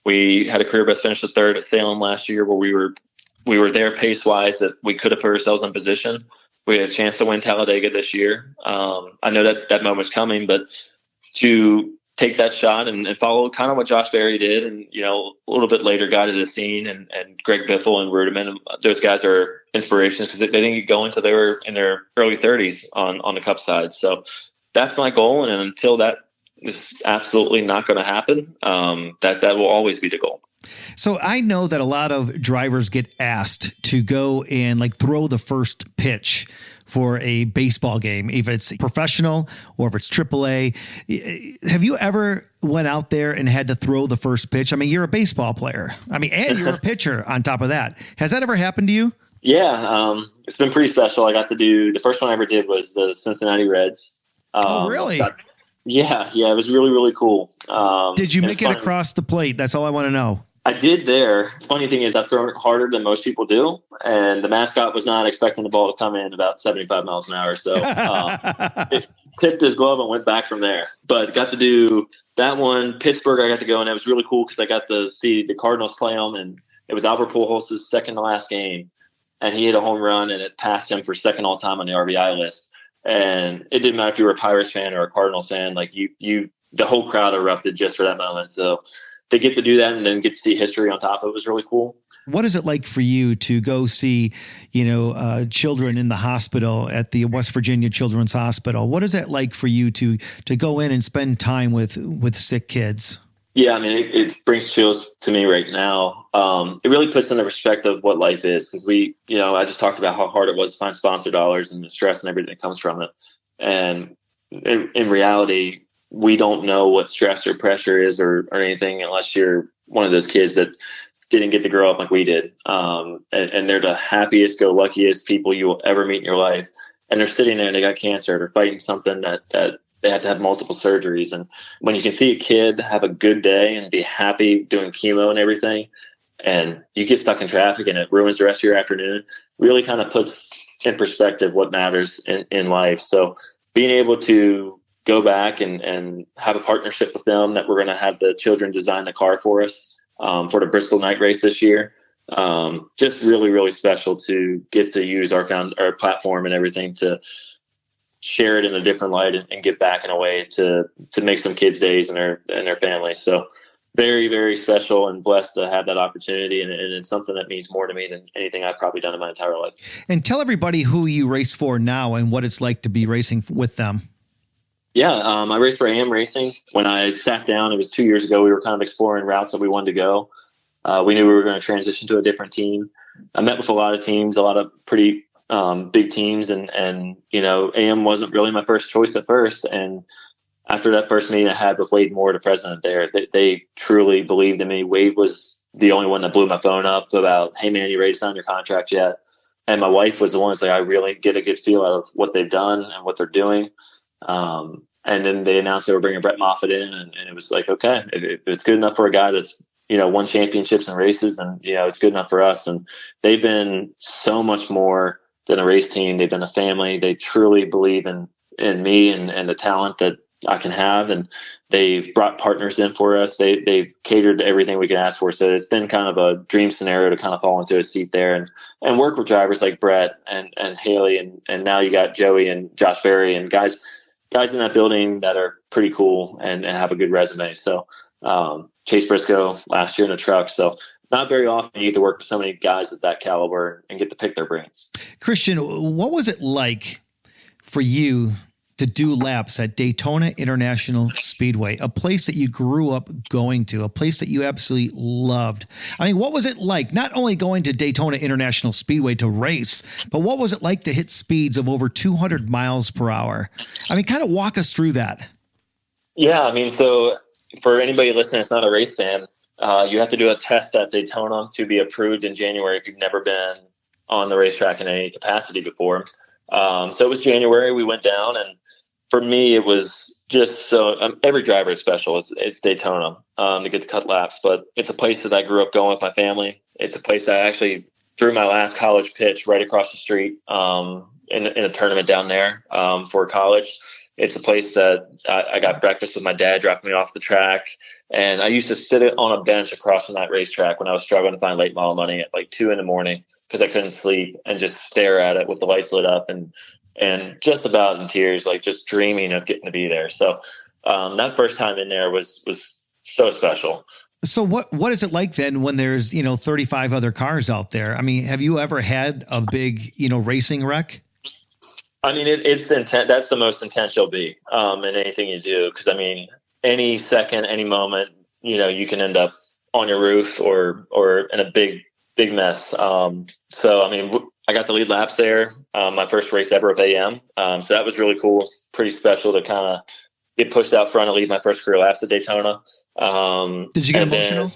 We had a career best finish of third at Salem last year, where we were there pace wise that we could have put ourselves in position. We had a chance to win Talladega this year. I know that moment's coming, but to take that shot and follow kind of what Josh Berry did, and, you know, a little bit later got to the scene, and Greg Biffle and Rudiman, those guys are inspirations because they didn't get going until they were in their early 30s on the Cup side. So that's my goal, and until that is absolutely not going to happen, that will always be the goal. So I know that a lot of drivers get asked to go and like throw the first pitch for a baseball game, if it's professional or if it's AAA. Have you ever went out there and had to throw the first pitch? I mean, you're a baseball player. I mean, and you're a pitcher on top of that. Has that ever happened to you? Yeah, it's been pretty special. I got to do, the first one I ever did was the Cincinnati Reds. Oh, really? Yeah, it was really, really cool. Did you make it across the plate? That's all I want to know. I did there. Funny thing is, I've thrown it harder than most people do, and the mascot was not expecting the ball to come in about 75 miles an hour. So it tipped his glove and went back from there. But got to do that one. Pittsburgh, I got to go, and that was really cool because I got to see the Cardinals play them, and it was Albert Pujols' second to last game, and he hit a home run, and it passed him for second all time on the RBI list. And it didn't matter if you were a Pirates fan or a Cardinals fan, like the whole crowd erupted just for that moment. So to get to do that and then get to see history on top of it was really cool. What is it like for you to go see, children in the hospital at the West Virginia Children's Hospital? What is it like for you to go in and spend time with sick kids? Yeah, I mean, it brings chills to me right now. It really puts in the perspective of what life is, because I just talked about how hard it was to find sponsor dollars and the stress and everything that comes from it. And in reality, we don't know what stress or pressure is or anything unless you're one of those kids that didn't get to grow up like we did. And they're the happiest, go luckiest people you will ever meet in your life. And they're sitting there and they got cancer. They're fighting something that they had to have multiple surgeries. And when you can see a kid have a good day and be happy doing chemo and everything, and you get stuck in traffic and it ruins the rest of your afternoon, really kind of puts in perspective what matters in life. So being able to go back and have a partnership with them, that we're going to have the children design the car for us for the Bristol night race this year. Just really, really special to get to use our platform and everything to share it in a different light and give back in a way to make some kids' days and their families. So very, very special and blessed to have that opportunity. And it's something that means more to me than anything I've probably done in my entire life. And tell everybody who you race for now and what it's like to be racing with them. Yeah, I raced for AM Racing. When I sat down, it was 2 years ago, we were kind of exploring routes that we wanted to go. We knew we were going to transition to a different team. I met with a lot of teams, a lot of pretty big teams, and AM wasn't really my first choice at first. And after that first meeting I had with Wade Moore, the president there, they truly believed in me. Wade was the only one that blew my phone up about, hey man, you ready to sign your contract yet? And my wife was the one that's like, I really get a good feel out of what they've done and what they're doing. And then they announced they were bringing Brett Moffitt in, and it was like, okay, if it's good enough for a guy that's won championships and races, and, it's good enough for us. And they've been so much more than a race team. They've been a family. They truly believe in me and the talent that I can have. And they've brought partners in for us. They've catered to everything we can ask for. So it's been kind of a dream scenario to kind of fall into a seat there and work with drivers like Brett and Haley. And now you got Joey and Josh Berry and guys in that building that are pretty cool and have a good resume. So, Chase Briscoe last year in a truck. So not very often you get to work with so many guys at that caliber and get to pick their brains. Christian, what was it like for you to do laps at Daytona International Speedway, a place that you grew up going to, a place that you absolutely loved? I mean, what was it like not only going to Daytona International Speedway to race, but what was it like to hit speeds of over 200 miles per hour? I mean, kind of walk us through that. Yeah, I mean, so for anybody listening that's not a race fan, you have to do a test at Daytona to be approved in January if you've never been on the racetrack in any capacity before. So it was January. We went down, and for me, it was just so every driver is special. It's Daytona to get to cut laps, but it's a place that I grew up going with my family. It's a place that I actually threw my last college pitch right across the street in a tournament down there for college. It's a place that I got breakfast with my dad, dropping me off the track. And I used to sit on a bench across from that racetrack when I was struggling to find late model money at like 2 a.m. because I couldn't sleep, and just stare at it with the lights lit up and just about in tears, like just dreaming of getting to be there. So that first time in there was so special. So what is it like then when there's, 35 other cars out there? I mean, have you ever had a big, racing wreck? I mean, it's intent. That's the most intense you'll be in anything you do. Because, I mean, any second, any moment, you can end up on your roof or in a big mess. So, I mean, I got the lead laps there. My first race ever with AM. So that was really cool. It's pretty special to kind of get pushed out front and lead my first career laps at Daytona. Did you get emotional?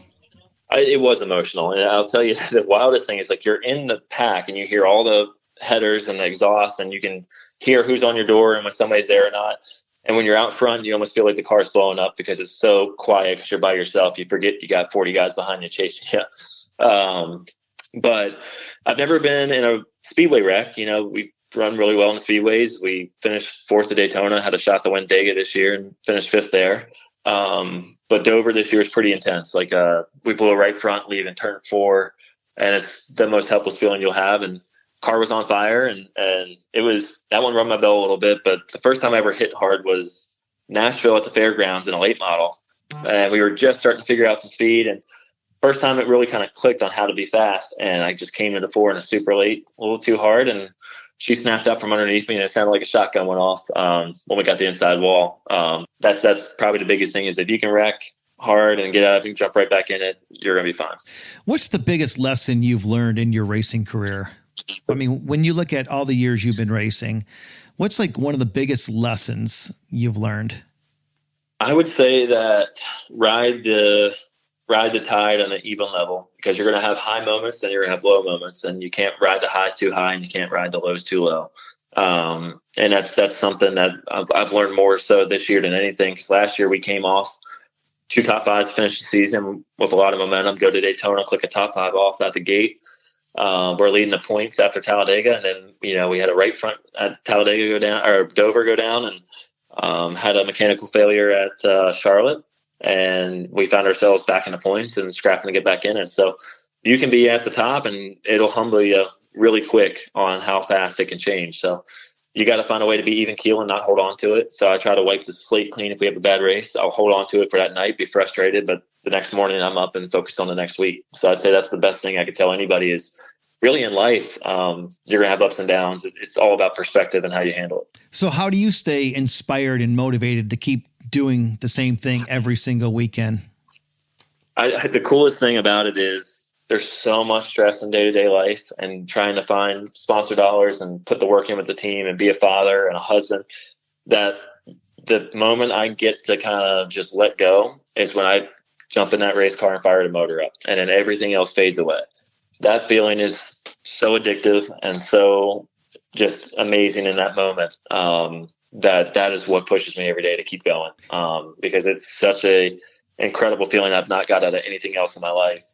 It was emotional. And I'll tell you, the wildest thing is like you're in the pack and you hear all the headers and the exhaust, and you can hear who's on your door and when somebody's there or not. And when you're out front, you almost feel like the car's blowing up because it's so quiet because you're by yourself. You forget you got 40 guys behind you chasing you. But I've never been in a speedway wreck. We run really well in the speedways. We finished 4th at Daytona, had a shot to win Dega this year and finished 5th there. But Dover this year is pretty intense. Like, we blew a right front leaving turn 4, and it's the most helpless feeling you'll have. And car was on fire, and it was, that one rung my bell a little bit. But the first time I ever hit hard was Nashville at the fairgrounds in a late model. And we were just starting to figure out some speed, and first time it really kind of clicked on how to be fast. And I just came into 4 in a super late, a little too hard, and she snapped up from underneath me, and it sounded like a shotgun went off when we got the inside wall. That's probably the biggest thing, is if you can wreck hard and get out of it and jump right back in it, you're going to be fine. What's the biggest lesson you've learned in your racing career? I mean, when you look at all the years you've been racing, what's like one of the biggest lessons you've learned? I would say that ride the tide on an even level, because you're going to have high moments and you're going to have low moments, and you can't ride the highs too high and you can't ride the lows too low. And that's something that I've learned more so this year than anything, because last year we came off 2 top 5s to finish the season with a lot of momentum, go to Daytona, click a top 5 off out the gate. We're leading the points after Talladega, and then we had a right front at Talladega go down, or Dover go down, and had a mechanical failure at Charlotte, and we found ourselves back in the points and scrapping to get back in it. So you can be at the top, and it'll humble you really quick on how fast it can change. So you got to find a way to be even keel and not hold on to it. So I try to wipe the slate clean. If we have a bad race, I'll hold on to it for that night, be frustrated, but the next morning I'm up and focused on the next week. So I'd say that's the best thing I could tell anybody, is really in life, you're going to have ups and downs. It's all about perspective and how you handle it. So how do you stay inspired and motivated to keep doing the same thing every single weekend? The coolest thing about it is there's so much stress in day-to-day life, and trying to find sponsor dollars and put the work in with the team and be a father and a husband, that the moment I get to kind of just let go is when I jump in that race car and fire the motor up, and then everything else fades away. That feeling is so addictive and so just amazing in that moment. That is what pushes me every day to keep going. Because it's such a incredible feeling I've not got out of anything else in my life.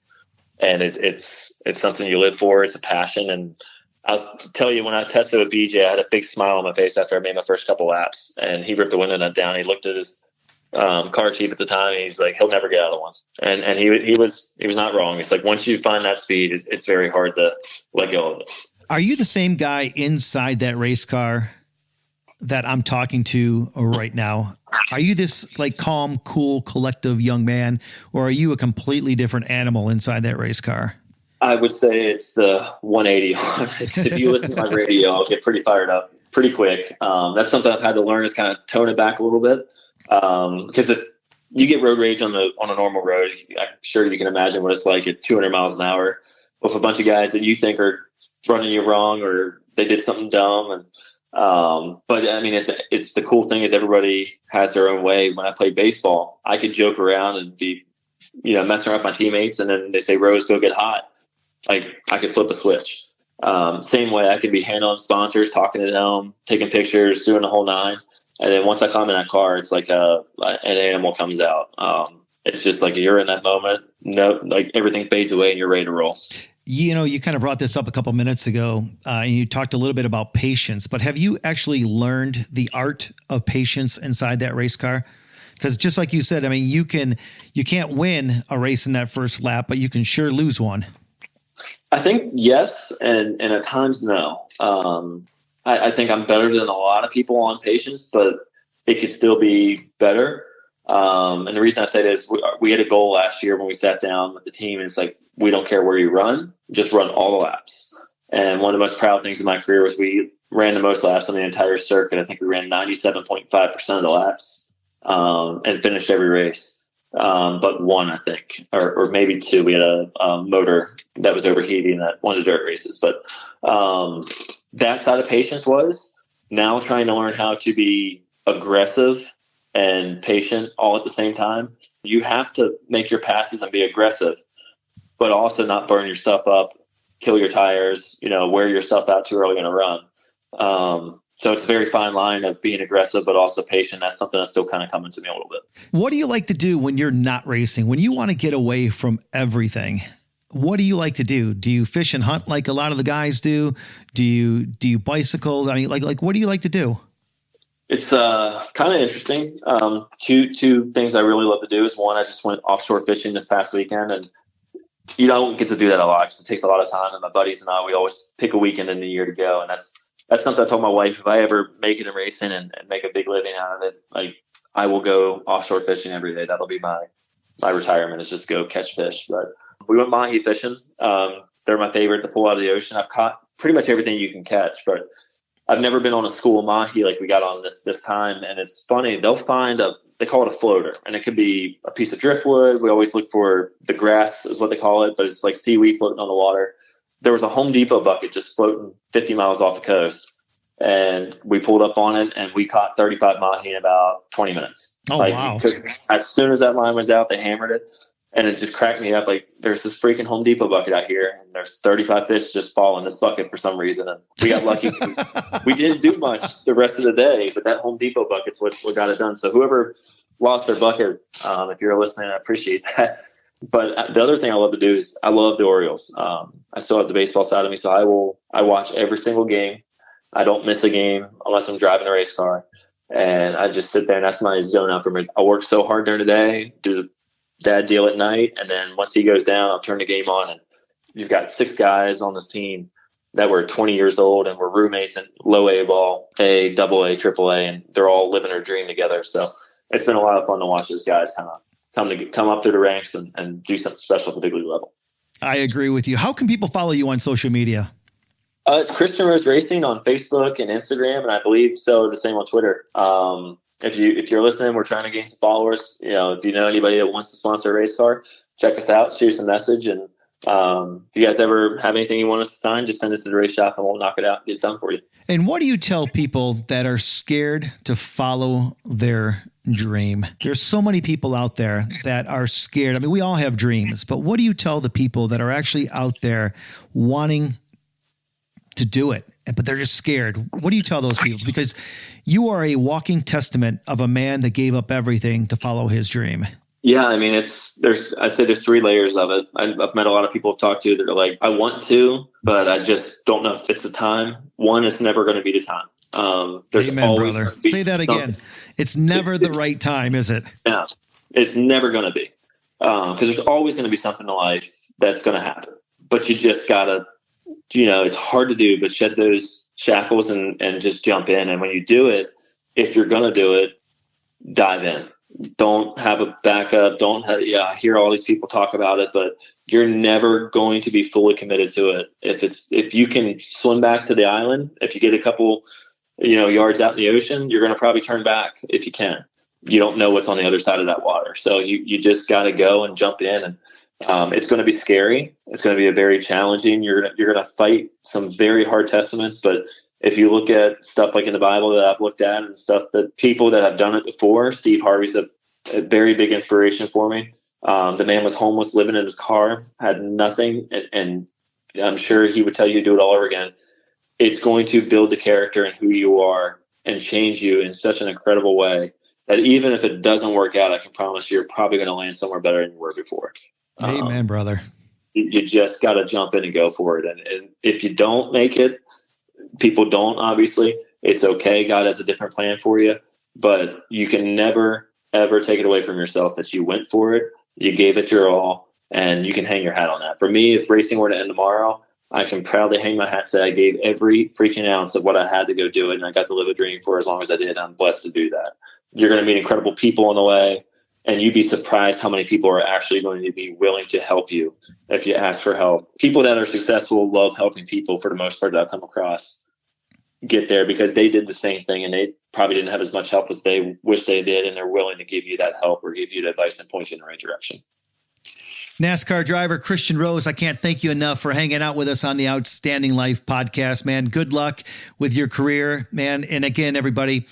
And it's something you live for. It's a passion. And I'll tell you, when I tested with BJ, I had a big smile on my face after I made my first couple laps, and he ripped the window nut down. He looked at his car chief at the time, and he's like, he'll never get out of one. And he was not wrong. It's like, once you find that speed, it's very hard to let go of it. Are you the same guy inside that race car that I'm talking to right now? Are you this like calm, cool, collective young man, or are you a completely different animal inside that race car? I would say it's the 180. If you listen to my radio, I'll get pretty fired up pretty quick. That's something I've had to learn, is kind of tone it back a little bit. Because if you get road rage on a normal road, I'm sure you can imagine what it's like at 200 miles an hour with a bunch of guys that you think are running you wrong or they did something dumb. And but I mean, it's the cool thing is everybody has their own way. When I played baseball, I could joke around and be, messing around with my teammates, and then they say, "Rose, go get hot." Like, I could flip a switch. Same way, I could be handling sponsors, talking to them, taking pictures, doing the whole nine. And then once I climb in that car, it's like an animal comes out. It's just like you're in that moment. No, like everything fades away and you're ready to roll. You kind of brought this up a couple minutes ago, and you talked a little bit about patience, but have you actually learned the art of patience inside that race car? Because just like you said, I mean, you can't win a race in that first lap, but you can sure lose one. I think yes, and at times no. I think I'm better than a lot of people on patience, but it could still be better. And the reason I say this, we had a goal last year when we sat down with the team, and it's like, we don't care where you run, just run all the laps. And one of the most proud things in my career was we ran the most laps on the entire circuit. I think we ran 97.5% of the laps and finished every race. But one, I think, or maybe two. We had a motor that was overheating at one of the dirt races. But that side of patience was now trying to learn how to be aggressive and patient all at the same time. You have to make your passes and be aggressive, but also not burn your stuff up, kill your tires, wear your stuff out too early in a run. So it's a very fine line of being aggressive, but also patient. That's something that's still kind of coming to me a little bit. What do you like to do when you're not racing? When you want to get away from everything, what do you like to do? Do you fish and hunt like a lot of the guys do? Do you bicycle? I mean, like what do you like to do? It's kind of interesting. Two things I really love to do is, one, I just went offshore fishing this past weekend, and you don't get to do that a lot because it takes a lot of time. And my buddies and I, we always pick a weekend in the year to go, and that's something I told my wife, if I ever make it in racing and make a big living out of it, like, I will go offshore fishing every day. That'll be my retirement, is just go catch fish. But we went mahi fishing. They're my favorite to pull out of the ocean. I've caught pretty much everything you can catch, but I've never been on a school mahi like we got on this time. And it's funny, they'll find they call it a floater, and it could be a piece of driftwood. We always look for the grass is what they call it, but it's like seaweed floating on the water. There was a Home Depot bucket just floating 50 miles off the coast, and we pulled up on it, and we caught 35 mahi in about 20 minutes. Oh, wow. As soon as that line was out, they hammered it, and it just cracked me up. Like, there's this freaking Home Depot bucket out here, and there's 35 fish just fall in this bucket for some reason, and we got lucky. We didn't do much the rest of the day, but that Home Depot bucket's what got it done. So whoever lost their bucket, if you're listening, I appreciate that. But the other thing I love to do is I love the Orioles. I still have the baseball side of me, so I watch every single game. I don't miss a game unless I'm driving a race car, and I just sit there, and that's my zone out for me. I work so hard during the day, do the dad deal at night, and then once he goes down, I'll turn the game on. And you've got 6 guys on this team that were 20 years old and were roommates in low A ball, A, double A, triple A, and they're all living their dream together. So it's been a lot of fun to watch those guys kind of come up through the ranks and do something special at the big league level. I agree with you. How can people follow you on social media? Christian Rose Racing on Facebook and Instagram, and I believe so the same on Twitter. If you're listening, we're trying to gain some followers. If you know anybody that wants to sponsor a race car, check us out, shoot us a message, and if you guys ever have anything you want us to sign, just send it to the race shop and we'll knock it out and get it done for you. And what do you tell people that are scared to follow their dream? There's so many people out there that are scared. I mean, we all have dreams, but what do you tell the people that are actually out there wanting to do it, but they're just scared? What do you tell those people? Because you are a walking testament of a man that gave up everything to follow his dream. Yeah, I mean, I'd say there's 3 layers of it. I've met a lot of people I've talked to that are like, I want to, but I just don't know if it's the time. One, it's never going to be the time. There's Amen, always brother. Say that again. It's never the right time, is it? Yeah, it's never going to be. Because there's always going to be something in life that's going to happen. But you just got to, it's hard to do, but shed those shackles and just jump in. And when you do it, if you're going to do it, dive in. Don't have a backup. I hear all these people talk about it, but you're never going to be fully committed to it. If you can swim back to the island, if you get a couple, yards out in the ocean, you're going to probably turn back if you can. You don't know what's on the other side of that water. So you just got to go and jump in, and it's going to be scary. It's going to be a very challenging. You're going to fight some very hard testaments, but if you look at stuff like in the Bible that I've looked at and stuff that people that have done it before, Steve Harvey's a very big inspiration for me. The man was homeless, living in his car, had nothing, and I'm sure he would tell you to do it all over again. It's going to build the character and who you are and change you in such an incredible way that even if it doesn't work out, I can promise you're probably going to land somewhere better than you were before. Amen, brother. You just got to jump in and go for it. And if you don't make it, people don't, obviously, it's okay. God has a different plan for you, but you can never, ever take it away from yourself that you went for it. You gave it your all, and you can hang your hat on that. For me, if racing were to end tomorrow, I can proudly hang my hat and say I gave every freaking ounce of what I had to go do it, and I got to live a dream for as long as I did. I'm blessed to do that. You're going to meet incredible people on the way, and you'd be surprised how many people are actually going to be willing to help you if you ask for help. People that are successful love helping people for the most part that I've come across get there because they did the same thing, and they probably didn't have as much help as they wish they did, and they're willing to give you that help or give you the advice and point you in the right direction. NASCAR driver Christian Rose, I can't thank you enough for hanging out with us on the Outstanding Life podcast, man. Good luck with your career, man. And again, everybody,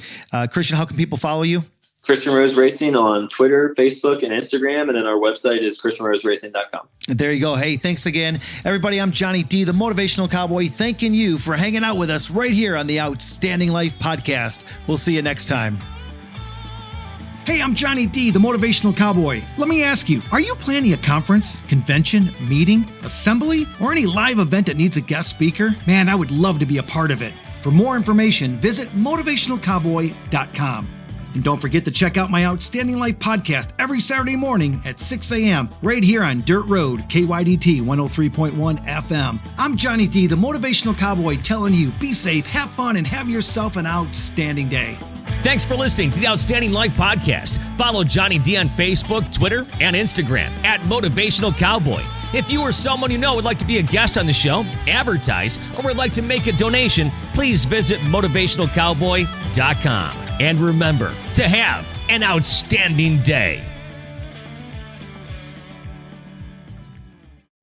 Christian, how can people follow you? Christian Rose Racing on Twitter, Facebook, and Instagram. And then our website is christianroseracing.com. There you go. Hey, thanks again. Everybody, I'm Johnny D, the Motivational Cowboy, thanking you for hanging out with us right here on the Outstanding Life podcast. We'll see you next time. Hey, I'm Johnny D, the Motivational Cowboy. Let me ask you, are you planning a conference, convention, meeting, assembly, or any live event that needs a guest speaker? Man, I would love to be a part of it. For more information, visit motivationalcowboy.com. And don't forget to check out my Outstanding Life podcast every Saturday morning at 6 a.m. right here on Dirt Road, KYDT 103.1 FM. I'm Johnny D, the Motivational Cowboy, telling you, be safe, have fun, and have yourself an outstanding day. Thanks for listening to the Outstanding Life podcast. Follow Johnny D on Facebook, Twitter, and Instagram at Motivational Cowboy. If you or someone you know would like to be a guest on the show, advertise, or would like to make a donation, please visit motivationalcowboy.com. And remember to have an outstanding day.